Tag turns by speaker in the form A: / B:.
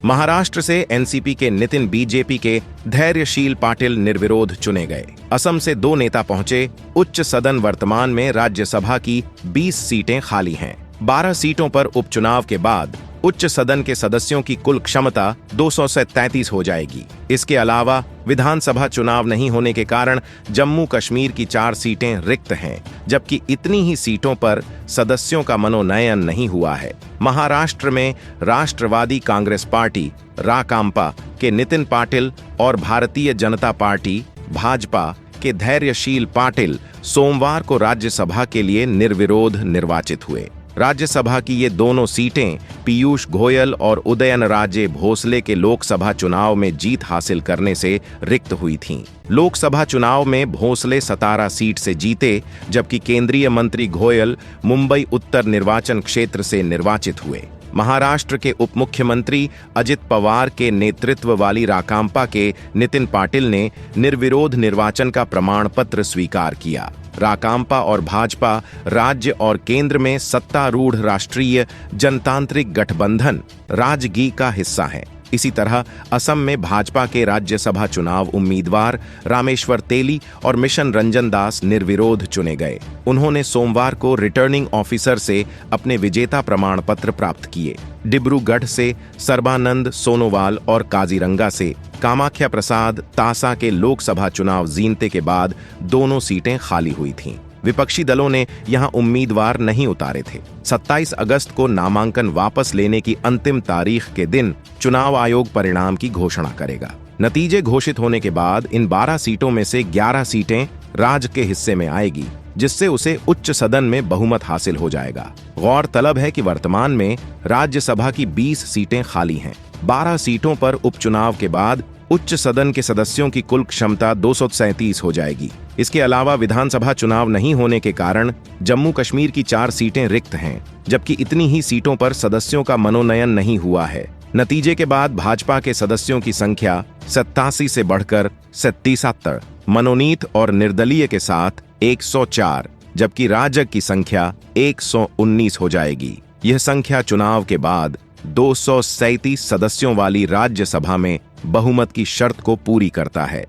A: महाराष्ट्र से एनसीपी के नितिन, बीजेपी के धैर्यशील पाटिल निर्विरोध चुने गए। असम से 2 नेता पहुंचे। उच्च सदन वर्तमान में राज्यसभा की 20 सीटें खाली हैं। 12 सीटों पर उपचुनाव के बाद उच्च सदन के सदस्यों की कुल क्षमता 200 से 33 हो जाएगी। इसके अलावा विधानसभा चुनाव नहीं होने के कारण जम्मू कश्मीर की 4 सीटें रिक्त हैं, जबकि इतनी ही सीटों पर सदस्यों का मनोनयन नहीं हुआ है। महाराष्ट्र में राष्ट्रवादी कांग्रेस पार्टी राकांपा के नितिन पाटिल और भारतीय जनता पार्टी भाजपा के धैर्यशील पाटिल सोमवार को राज्यसभा के लिए निर्विरोध निर्वाचित हुए। राज्यसभा की ये दोनों सीटें पीयूष गोयल और उदयनराजे भोसले के लोकसभा चुनाव में जीत हासिल करने से रिक्त हुई थीं। लोकसभा चुनाव में भोसले सतारा सीट से जीते, जबकि केंद्रीय मंत्री गोयल मुंबई उत्तर निर्वाचन क्षेत्र से निर्वाचित हुए। महाराष्ट्र के उप मुख्यमंत्री अजित पवार के नेतृत्व वाली राकांपा के नितिन पाटिल ने निर्विरोध निर्वाचन का प्रमाण पत्र स्वीकार किया। राकांपा और भाजपा राज्य और केंद्र में सत्तारूढ़ राष्ट्रीय जनतांत्रिक गठबंधन राजगी का हिस्सा है। इसी तरह असम में भाजपा के राज्यसभा चुनाव उम्मीदवार रामेश्वर तेली और मिशन रंजन दास निर्विरोध चुने गए। उन्होंने सोमवार को रिटर्निंग ऑफिसर से अपने विजेता प्रमाण पत्र प्राप्त किए। डिब्रूगढ़ से सर्बानंद सोनोवाल और काजीरंगा से कामाख्या प्रसाद तासा के लोकसभा चुनाव जीतने के बाद दोनों सीटें खाली हुई थीं। विपक्षी दलों ने यहां उम्मीदवार नहीं उतारे थे। 27 अगस्त को नामांकन वापस लेने की अंतिम तारीख के दिन चुनाव आयोग परिणाम की घोषणा करेगा। नतीजे घोषित होने के बाद इन 12 सीटों में से 11 सीटें राज्य के हिस्से में आएगी, जिससे उसे उच्च सदन में बहुमत हासिल हो जाएगा। गौरतलब है कि वर्तमान में राज्यसभा की 20 सीटें खाली हैं। 12 सीटों पर उपचुनाव के बाद उच्च सदन के सदस्यों की कुल क्षमता 237 हो जाएगी। इसके अलावा विधानसभा चुनाव नहीं होने के कारण जम्मू कश्मीर की 4 सीटें रिक्त हैं, जबकि इतनी ही सीटों पर सदस्यों का मनोनयन नहीं हुआ है। नतीजे के बाद भाजपा के सदस्यों की संख्या 87 से बढ़कर 77, मनोनीत और निर्दलीय के साथ 104, जबकि राजग की संख्या 119 हो जाएगी। यह संख्या चुनाव के बाद 237 सदस्यों वाली राज्यसभा में बहुमत की शर्त को पूरी करता है।